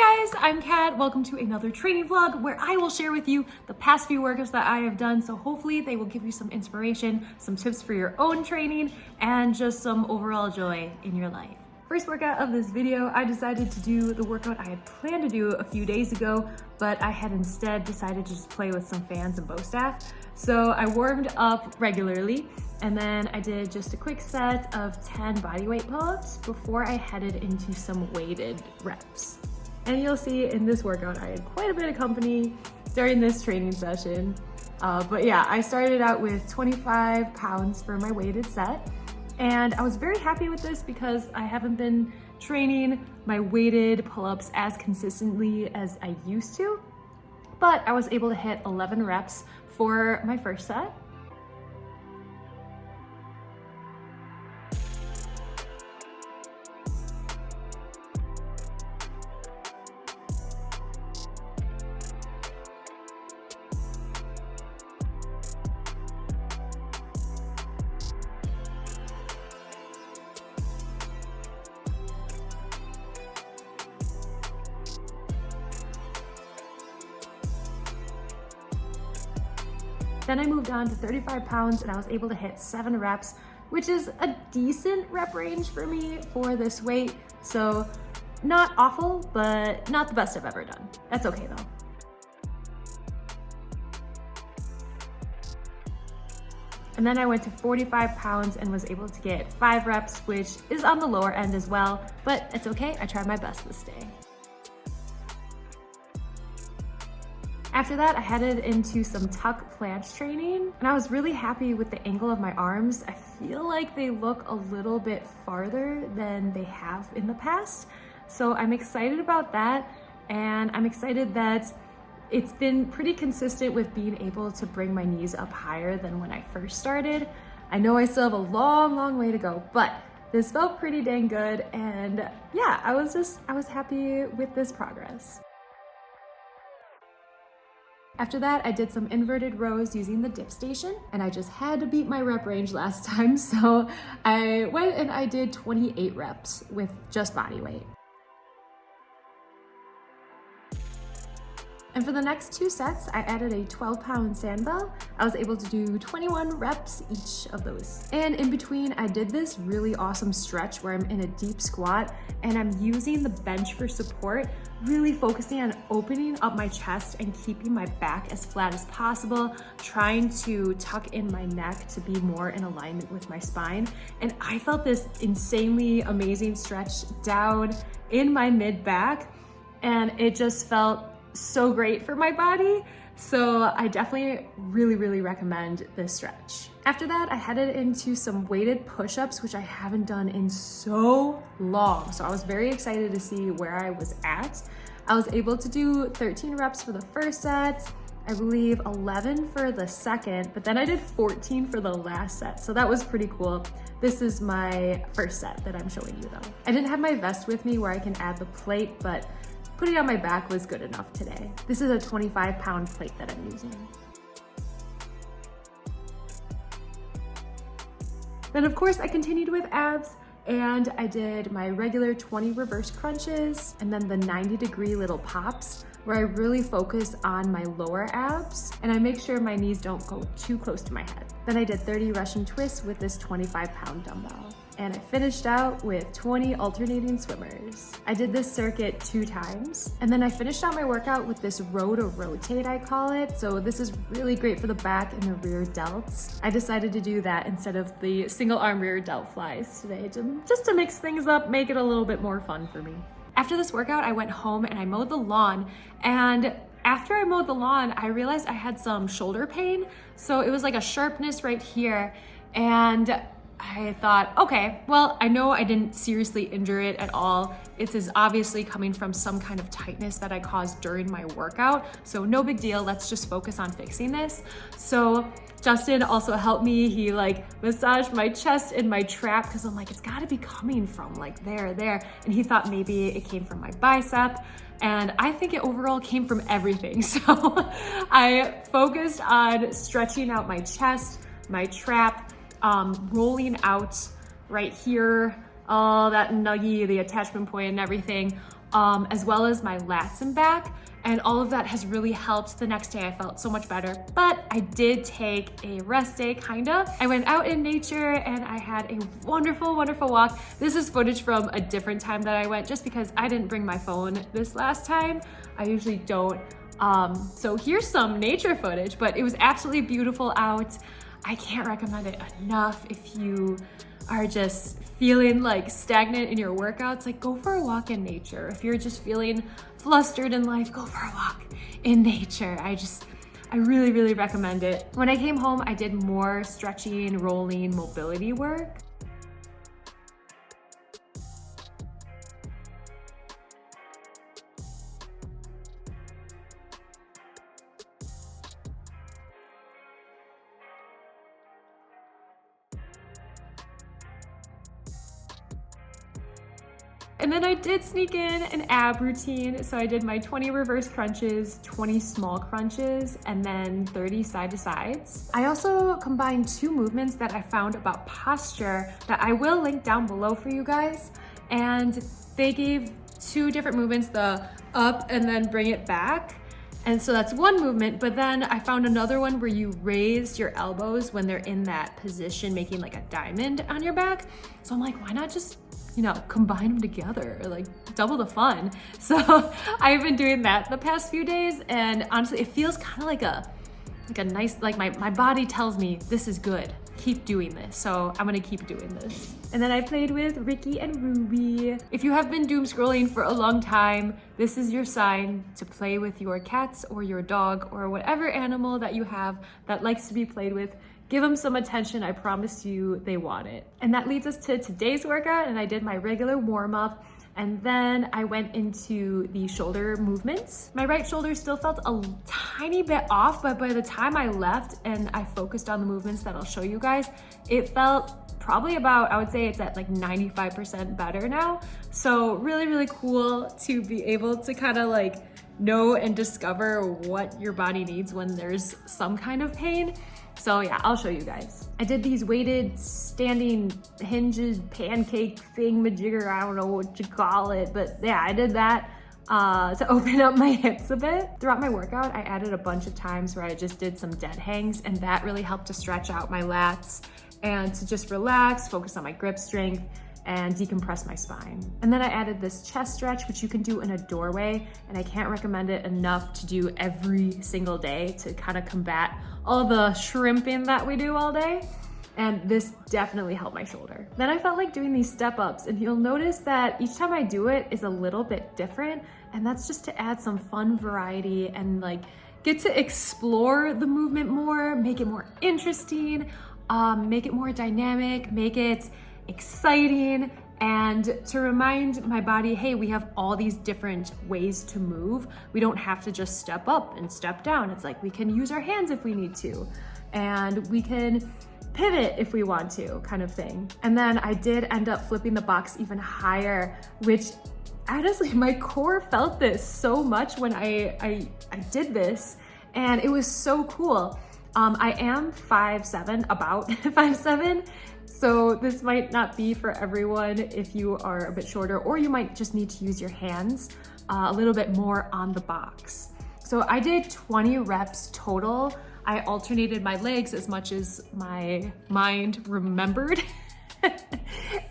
Hey guys, I'm Kat. Welcome to another training vlog where I will share with you the past few workouts that I have done. So hopefully they will give you some inspiration, some tips for your own training, and just some overall joy in your life. First workout of this video, I decided to do the workout I had planned to do a few days ago, but I had instead decided to just play with some fans and bow staff. So I warmed up regularly, and then I did just a quick set of 10 bodyweight pull-ups before I headed into some weighted reps. And you'll see in this workout, I had quite a bit of company during this training session. But yeah, I started out with 25 pounds for my weighted set. And I was very happy with this because I haven't been training my weighted pull-ups as consistently as I used to. But I was able to hit 11 reps for my first set. Then I moved on to 35 pounds and I was able to hit 7 reps, which is a decent rep range for me for this weight. So not awful, but not the best I've ever done. That's okay though. And then I went to 45 pounds and was able to get 5 reps, which is on the lower end as well, but it's okay. I tried my best this day. After that, I headed into some tuck planche training, and I was really happy with the angle of my arms. I feel like they look a little bit farther than they have in the past. So I'm excited about that, and I'm excited that it's been pretty consistent with being able to bring my knees up higher than when I first started. I know I still have a long way to go, but this felt pretty dang good, and yeah, I was happy with this progress. After that, I did some inverted rows using the dip station, and I just had to beat my rep range last time, so I went and I did 28 reps with just body weight. And for the next 2 sets, I added a 12-pound sandbell. I was able to do 21 reps each of those. And in between, I did this really awesome stretch where I'm in a deep squat and I'm using the bench for support, really focusing on opening up my chest and keeping my back as flat as possible, trying to tuck in my neck to be more in alignment with my spine. And I felt this insanely amazing stretch down in my mid back, and it just felt so great for my body. So I definitely really recommend this stretch. After that, I headed into some weighted push-ups, which I haven't done in so long. So I was very excited to see where I was at. I was able to do 13 reps for the first set, I believe 11 for the second, but then I did 14 for the last set. So that was pretty cool. This is my first set that I'm showing you though. I didn't have my vest with me where I can add the plate, but putting it on my back was good enough today. This is a 25-pound plate that I'm using. Then of course I continued with abs, and I did my regular 20 reverse crunches and then the 90-degree little pops where I really focus on my lower abs and I make sure my knees don't go too close to my head. Then I did 30 Russian twists with this 25-pound dumbbell. And I finished out with 20 alternating swimmers. I did this circuit 2 times. And then I finished out my workout with this row to rotate, I call it. So this is really great for the back and the rear delts. I decided to do that instead of the single arm rear delt flies today, just to mix things up, make it a little bit more fun for me. After this workout, I went home and I mowed the lawn, and after I mowed the lawn, I realized I had some shoulder pain. So it was like a sharpness right here, and I thought, okay, well, I know I didn't seriously injure it at all. It is obviously coming from some kind of tightness that I caused during my workout. So no big deal, let's just focus on fixing this. So Justin also helped me. He massaged my chest and my trap because I'm like, it's gotta be coming from there. And he thought maybe it came from my bicep. And I think it overall came from everything. So I focused on stretching out my chest, my trap, rolling out right here, all that nuggy, the attachment point and everything, as well as my lats and back. And all of that has really helped. The next day I felt so much better, but I did take a rest day, kinda. I went out in nature and I had a wonderful, wonderful walk. This is footage from a different time that I went just because I didn't bring my phone this last time. I usually don't. So here's some nature footage, but it was absolutely beautiful out. I can't recommend it enough if you are just feeling like stagnant in your workouts. Like, go for a walk in nature. If you're just feeling flustered in life, go for a walk in nature. I really, really recommend it. When I came home, I did more stretching, rolling, mobility work. And then I did sneak in an ab routine. So I did my 20 reverse crunches, 20 small crunches, and then 30 side to sides. I also combined 2 movements that I found about posture that I will link down below for you guys. And they gave 2 different movements, the up and then bring it back. And so that's one movement, but then I found another one where you raise your elbows when they're in that position, making like a diamond on your back. So I'm like, why not just, you know, combine them together, or like double the fun. So I've been doing that the past few days, and honestly, it feels kind of like a nice, like my body tells me this is good. Keep doing this. So I'm gonna keep doing this. And then I played with Ricky and Ruby. If you have been doom scrolling for a long time, this is your sign to play with your cats or your dog or whatever animal that you have that likes to be played with. Give them some attention. I promise you they want it. And that leads us to today's workout, and I did my regular warm up, and then I went into the shoulder movements. My right shoulder still felt a tiny bit off, but by the time I left and I focused on the movements that I'll show you guys, it felt probably about, I would say it's at like 95% better now. So really, really cool to be able to kind of like know and discover what your body needs when there's some kind of pain. So yeah, I'll show you guys. I did these weighted standing hinges, pancake thing, majigger, I don't know what you call it, but yeah, I did that to open up my hips a bit. Throughout my workout, I added a bunch of times where I just did some dead hangs, and that really helped to stretch out my lats and to just relax, focus on my grip strength, and decompress my spine. And then I added this chest stretch, which you can do in a doorway, and I can't recommend it enough to do every single day to kind of combat all the shrimping that we do all day. And this definitely helped my shoulder. Then I felt like doing these step ups, and you'll notice that each time I do it is a little bit different, and that's just to add some fun variety and like get to explore the movement more, make it more interesting, make it more dynamic, make it exciting, and to remind my body, hey, we have all these different ways to move. We don't have to just step up and step down. It's like we can use our hands if we need to, and we can pivot if we want to, kind of thing. And then I did end up flipping the box even higher, which honestly, my core felt this so much when I did this, and it was so cool. I am 5'7", about 5'7", so this might not be for everyone if you are a bit shorter, or you might just need to use your hands a little bit more on the box. So I did 20 reps total. I alternated my legs as much as my mind remembered.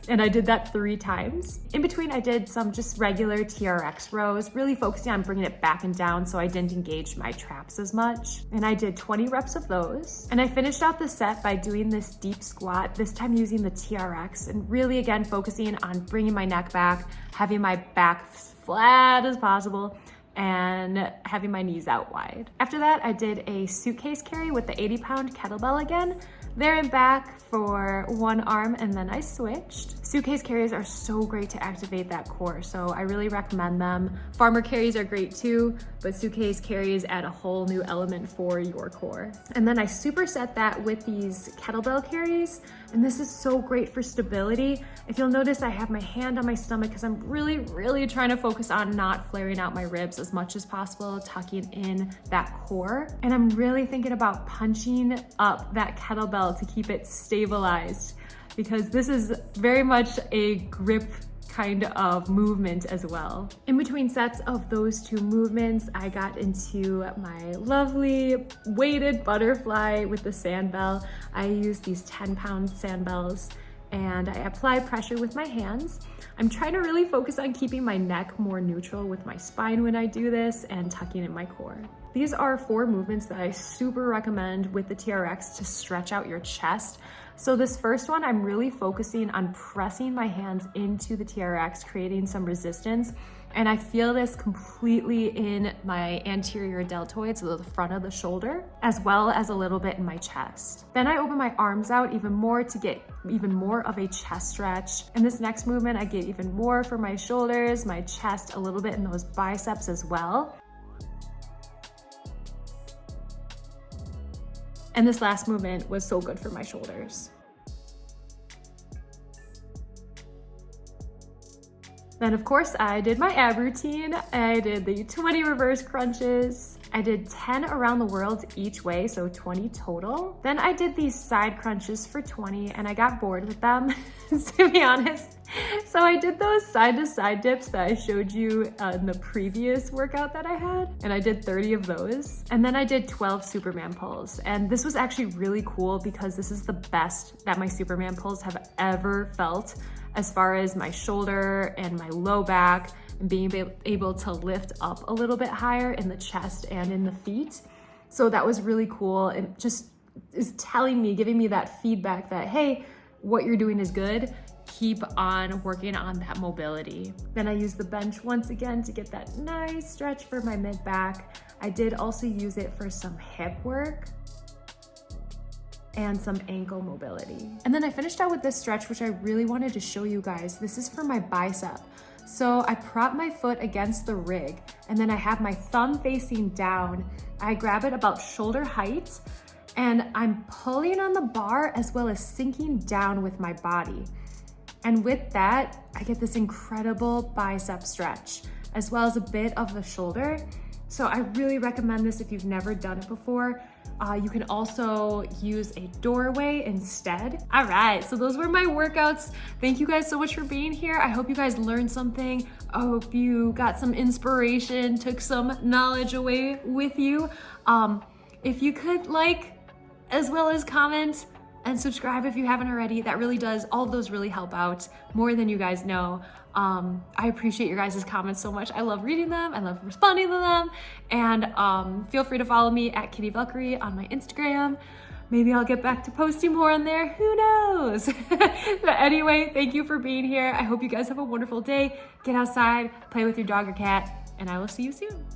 And I did that 3 times. In between, I did some just regular TRX rows, really focusing on bringing it back and down so I didn't engage my traps as much. And I did 20 reps of those. And I finished out the set by doing this deep squat, this time using the TRX, and really again focusing on bringing my neck back, having my back as flat as possible, and having my knees out wide. After that, I did a suitcase carry with the 80-pound kettlebell again, there and back for one arm, and then I switched. Suitcase carries are so great to activate that core, so I really recommend them. Farmer carries are great too, but suitcase carries add a whole new element for your core. And then I superset that with these kettlebell carries, and this is so great for stability. If you'll notice, I have my hand on my stomach because I'm really, really trying to focus on not flaring out my ribs as much as possible, tucking in that core. And I'm really thinking about punching up that kettlebell to keep it stabilized, because this is very much a grip kind of movement as well. In between sets of those two movements, I got into my lovely weighted butterfly with the sandbell. I use these 10-pound sandbells and I apply pressure with my hands. I'm trying to really focus on keeping my neck more neutral with my spine when I do this and tucking in my core. These are 4 movements that I super recommend with the TRX to stretch out your chest. So this first one, I'm really focusing on pressing my hands into the TRX, creating some resistance. And I feel this completely in my anterior deltoid, so the front of the shoulder, as well as a little bit in my chest. Then I open my arms out even more to get even more of a chest stretch. In this next movement, I get even more for my shoulders, my chest, a little bit in those biceps as well. And this last movement was so good for my shoulders. Then of course I did my ab routine. I did the 20 reverse crunches. I did 10 around the world each way, so 20 total. Then I did these side crunches for 20 and I got bored with them, to be honest. So I did those side to side dips that I showed you in the previous workout that I had, and I did 30 of those. And then I did 12 Superman pulls. And this was actually really cool because this is the best that my Superman pulls have ever felt, as far as my shoulder and my low back and being able to lift up a little bit higher in the chest and in the feet. So that was really cool. It just is telling me, giving me that feedback that, hey, what you're doing is good. Keep on working on that mobility. Then I used the bench once again to get that nice stretch for my mid back. I did also use it for some hip work and some ankle mobility. And then I finished out with this stretch, which I really wanted to show you guys. This is for my bicep. So I prop my foot against the rig and then I have my thumb facing down. I grab it about shoulder height and I'm pulling on the bar as well as sinking down with my body. And with that, I get this incredible bicep stretch, as well as a bit of the shoulder. So I really recommend this if you've never done it before. You can also use a doorway instead. All right, so those were my workouts. Thank you guys so much for being here. I hope you guys learned something. I hope you got some inspiration, took some knowledge away with you. If you could like, as well as comment and subscribe if you haven't already, that really does, all of those really help out more than you guys know. I appreciate your guys' comments so much. I love reading them. I love responding to them. And feel free to follow me at Kitty Valkyrie on my Instagram. Maybe I'll get back to posting more on there. Who knows? But anyway, thank you for being here. I hope you guys have a wonderful day. Get outside, play with your dog or cat, and I will see you soon.